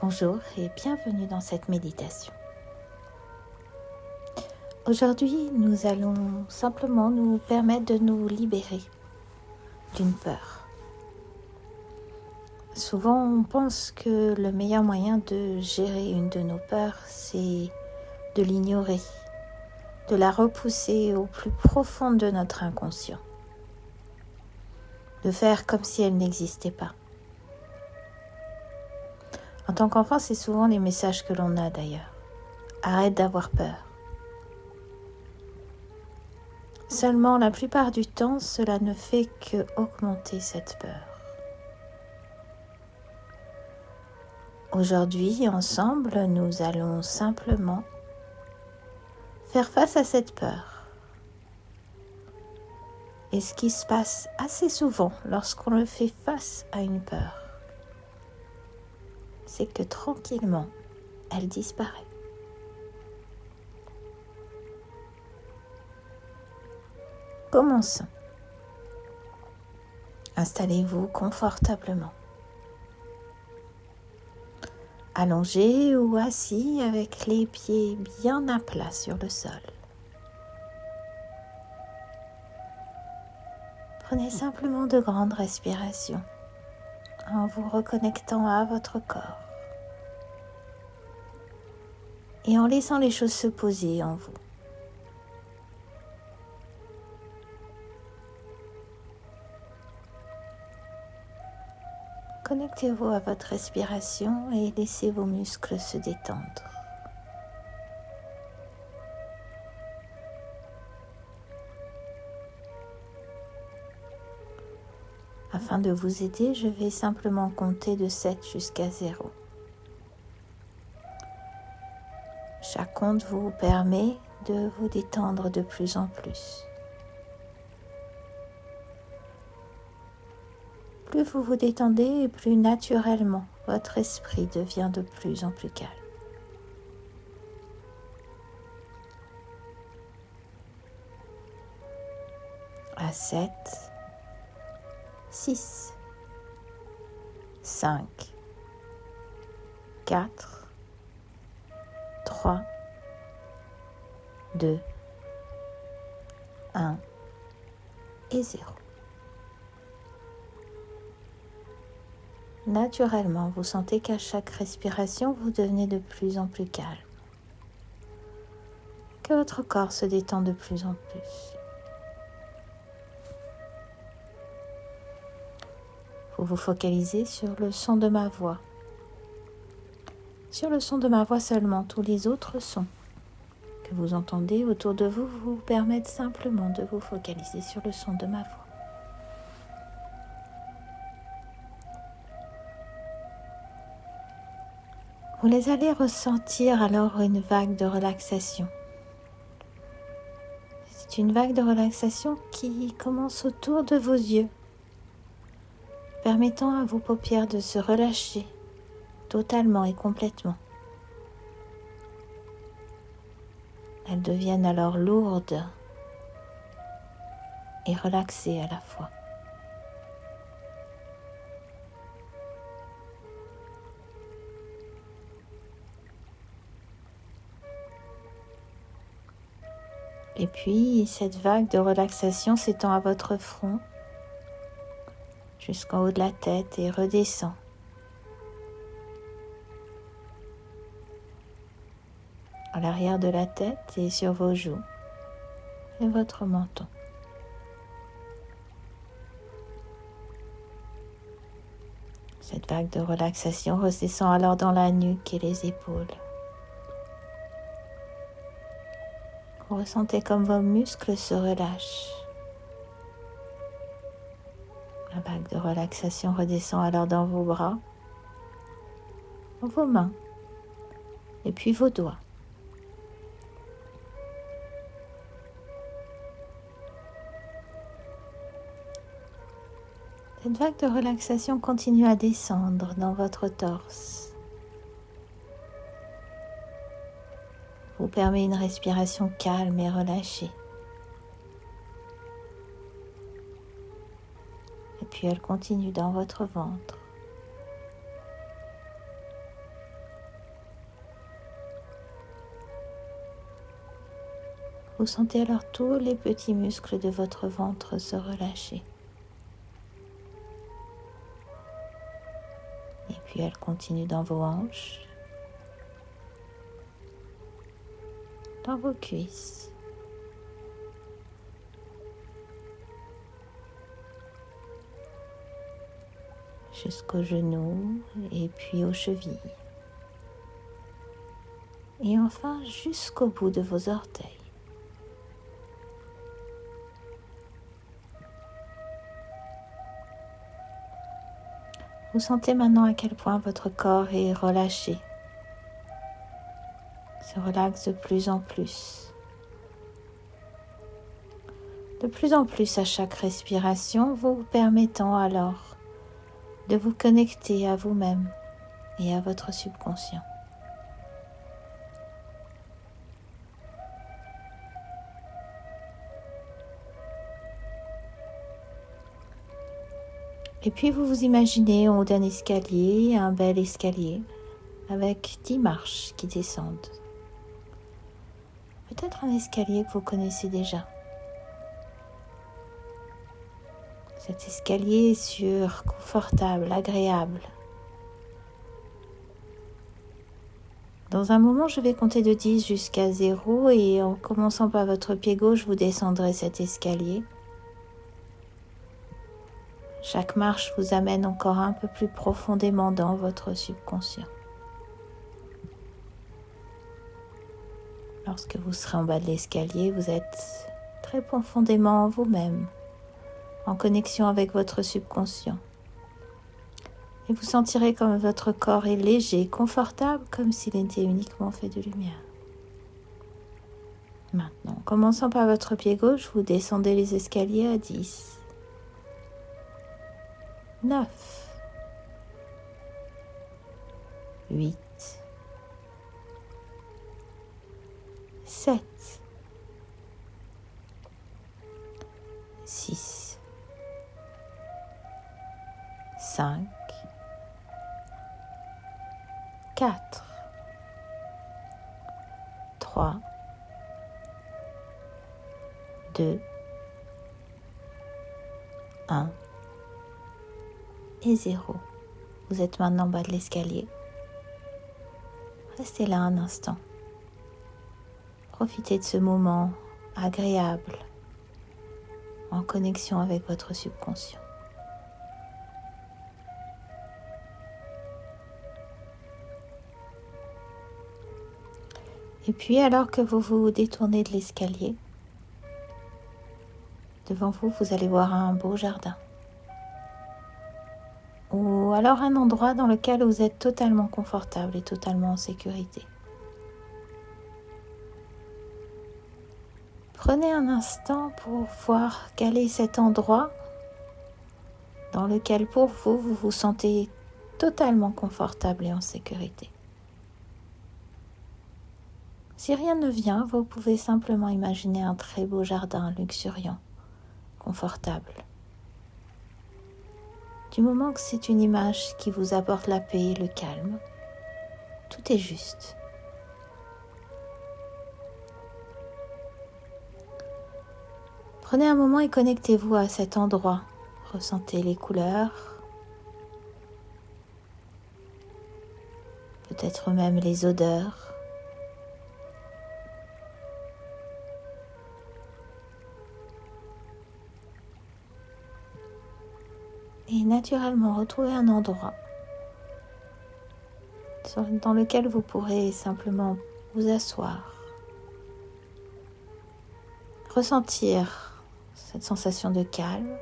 Bonjour et bienvenue dans cette méditation. Aujourd'hui, nous allons simplement nous permettre de nous libérer d'une peur. Souvent, on pense que le meilleur moyen de gérer une de nos peurs, c'est de l'ignorer, de la repousser au plus profond de notre inconscient, de faire comme si elle n'existait pas. En tant qu'enfant, c'est souvent les messages que l'on a d'ailleurs. Arrête d'avoir peur. Seulement, la plupart du temps, cela ne fait que augmenter cette peur. Aujourd'hui, ensemble, nous allons simplement faire face à cette peur. Et ce qui se passe assez souvent lorsqu'on le fait face à une peur, c'est que tranquillement, elle disparaît. Commençons. Installez-vous confortablement. Allongé ou assis avec les pieds bien à plat sur le sol. Prenez simplement de grandes respirations en vous reconnectant à votre corps et en laissant les choses se poser en vous. Connectez-vous à votre respiration et laissez vos muscles se détendre. Afin de vous aider, je vais simplement compter de 7 jusqu'à 0. Chaque compte vous permet de vous détendre de plus en plus. Plus vous vous détendez et plus naturellement votre esprit devient de plus en plus calme. À 7, 6, 5, 4, 3, 2, 1 et 0. Naturellement, vous sentez qu'à chaque respiration, vous devenez de plus en plus calme, que votre corps se détend de plus en plus. Vous vous focalisez sur le son de ma voix. Sur le son de ma voix seulement, tous les autres sons que vous entendez autour de vous vous permettent simplement de vous focaliser sur le son de ma voix. Vous les allez ressentir alors une vague de relaxation. C'est une vague de relaxation qui commence autour de vos yeux, permettant à vos paupières de se relâcher totalement et complètement. Elles deviennent alors lourdes et relaxées à la fois. Et puis, cette vague de relaxation s'étend à votre front, jusqu'en haut de la tête et redescend. À l'arrière de la tête et sur vos joues et votre menton. Cette vague de relaxation redescend alors dans la nuque et les épaules. Vous ressentez comme vos muscles se relâchent. La vague de relaxation redescend alors dans vos bras, vos mains et puis vos doigts. Cette vague de relaxation continue à descendre dans votre torse. Vous permet une respiration calme et relâchée. Et puis elle continue dans votre ventre. Vous sentez alors tous les petits muscles de votre ventre se relâcher. Et puis elle continue dans vos hanches, dans vos cuisses, jusqu'aux genoux et puis aux chevilles. Et enfin jusqu'au bout de vos orteils. Vous sentez maintenant à quel point votre corps est relâché, se relaxe de plus en plus. De plus en plus à chaque respiration, vous permettant alors de vous connecter à vous-même et à votre subconscient. Et puis vous vous imaginez en haut d'un escalier, un bel escalier, avec 10 marches qui descendent. Peut-être un escalier que vous connaissez déjà. Cet escalier est sûr, confortable, agréable. Dans un moment, je vais compter de 10 jusqu'à 0 et en commençant par votre pied gauche, vous descendrez cet escalier. Chaque marche vous amène encore un peu plus profondément dans votre subconscient. Lorsque vous serez en bas de l'escalier, vous êtes très profondément en vous-même, en connexion avec votre subconscient. Et vous sentirez comme votre corps est léger, confortable, comme s'il était uniquement fait de lumière. Maintenant, commençant par votre pied gauche, vous descendez les escaliers à 10, 9, 8, 7, 6, 5, 4, 3, 2, 1 et 0. Vous êtes maintenant en bas de l'escalier. Restez là un instant. Profitez de ce moment agréable en connexion avec votre subconscient. Et puis alors que vous vous détournez de l'escalier, devant vous, vous allez voir un beau jardin. Ou alors un endroit dans lequel vous êtes totalement confortable et totalement en sécurité. Prenez un instant pour voir quel est cet endroit dans lequel pour vous, vous vous sentez totalement confortable et en sécurité. Si rien ne vient, vous pouvez simplement imaginer un très beau jardin luxuriant, confortable. Du moment que c'est une image qui vous apporte la paix et le calme, tout est juste. Prenez un moment et connectez-vous à cet endroit. Ressentez les couleurs, peut-être même les odeurs. Et naturellement, retrouvez un endroit dans lequel vous pourrez simplement vous asseoir. Ressentir cette sensation de calme,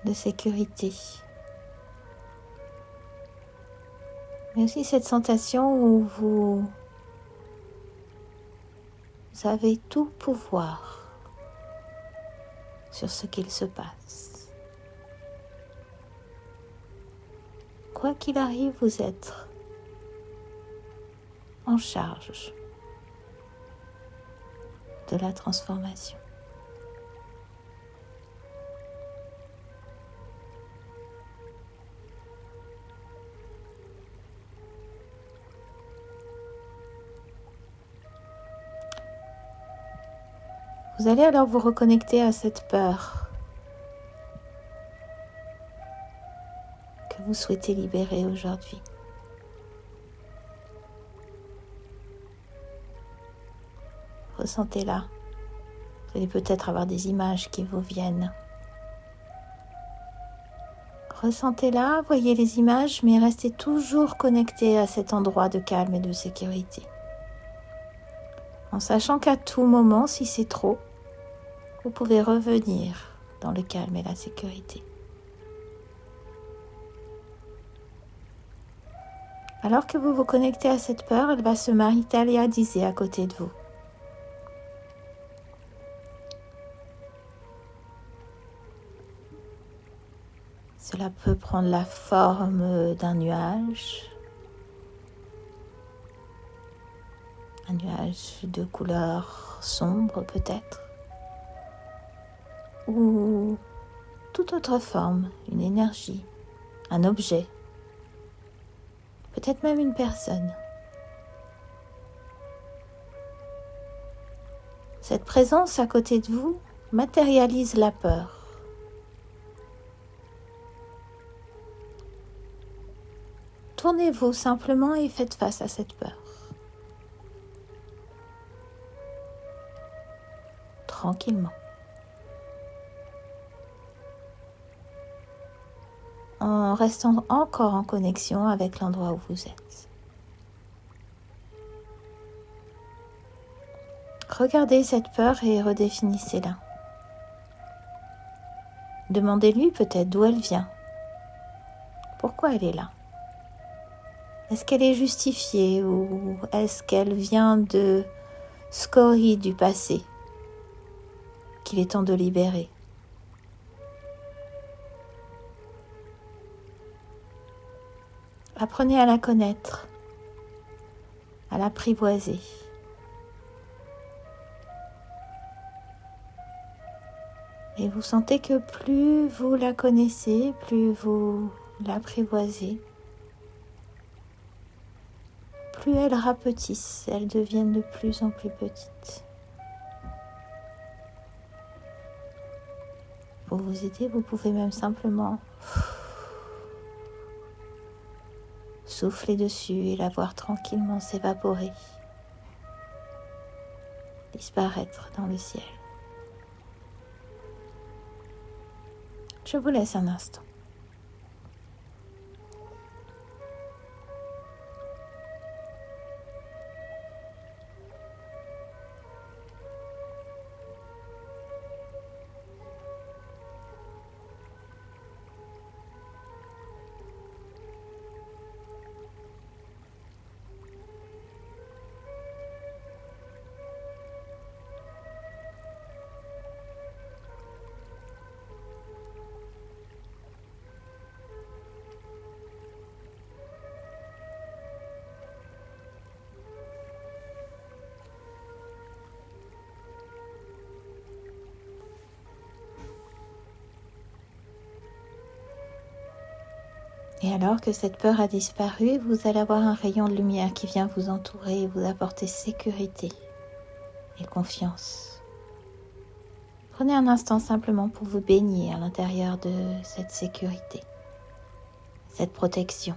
de sécurité. Mais aussi cette sensation où vous avez tout pouvoir sur ce qu'il se passe. Quoi qu'il arrive, vous êtes en charge de la transformation. Vous allez alors vous reconnecter à cette peur que vous souhaitez libérer aujourd'hui. Ressentez-la. Vous allez peut-être avoir des images qui vous viennent. Ressentez-la, voyez les images, mais restez toujours connecté à cet endroit de calme et de sécurité. En sachant qu'à tout moment, si c'est trop, vous pouvez revenir dans le calme et la sécurité. Alors que vous vous connectez à cette peur, elle va se matérialiser à côté de vous. Cela peut prendre la forme d'un nuage, un nuage de couleur sombre peut-être, ou toute autre forme, une énergie, un objet, peut-être même une personne. Cette présence à côté de vous matérialise la peur. Tournez-vous simplement et faites face à cette peur. Tranquillement. En restant encore en connexion avec l'endroit où vous êtes. Regardez cette peur et redéfinissez-la. Demandez-lui peut-être d'où elle vient. Pourquoi elle est là? Est-ce qu'elle est justifiée ou est-ce qu'elle vient de scories du passé qu'il est temps de libérer? Apprenez à la connaître, à l'apprivoiser. Et vous sentez que plus vous la connaissez, plus vous l'apprivoisez, plus elle rapetisse, elle devient de plus en plus petite. Pour vous aider, vous pouvez même simplement souffler dessus et la voir tranquillement s'évaporer, disparaître dans le ciel. Je vous laisse un instant. Et alors que cette peur a disparu, vous allez avoir un rayon de lumière qui vient vous entourer et vous apporter sécurité et confiance. Prenez un instant simplement pour vous baigner à l'intérieur de cette sécurité, cette protection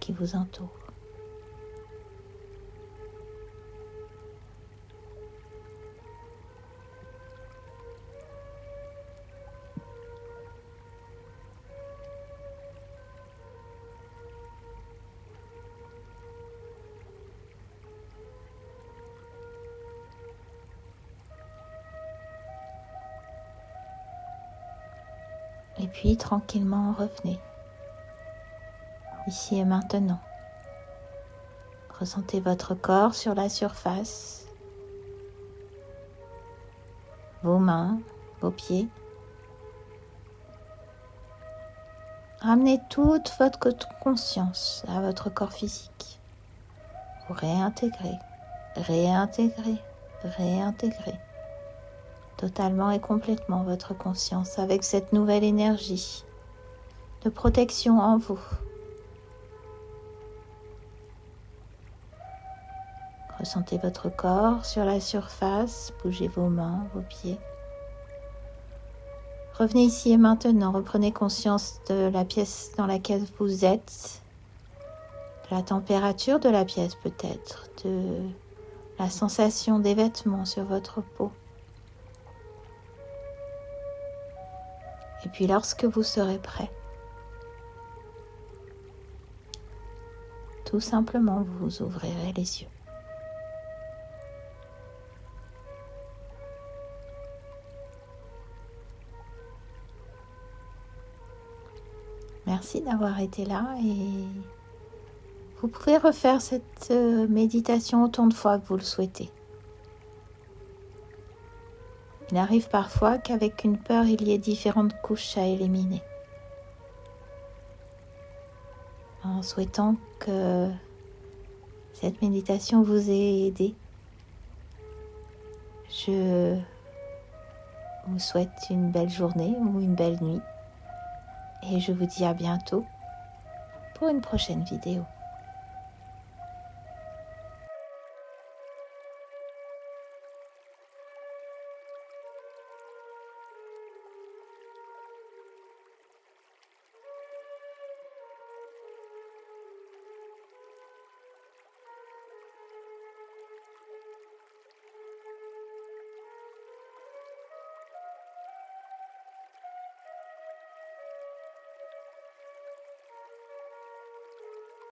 qui vous entoure. Et puis tranquillement revenez, ici et maintenant. Ressentez votre corps sur la surface, vos mains, vos pieds. Ramenez toute votre conscience à votre corps physique. Vous réintégrez, réintégrez, réintégrez totalement et complètement votre conscience avec cette nouvelle énergie de protection en vous. Ressentez votre corps sur la surface, bougez vos mains, vos pieds. Revenez ici et maintenant, reprenez conscience de la pièce dans laquelle vous êtes, de la température de la pièce peut-être, de la sensation des vêtements sur votre peau. Et puis lorsque vous serez prêt, tout simplement vous ouvrirez les yeux. Merci d'avoir été là et vous pouvez refaire cette méditation autant de fois que vous le souhaitez. Il arrive parfois qu'avec une peur, il y ait différentes couches à éliminer. En souhaitant que cette méditation vous ait aidé, je vous souhaite une belle journée ou une belle nuit et je vous dis à bientôt pour une prochaine vidéo.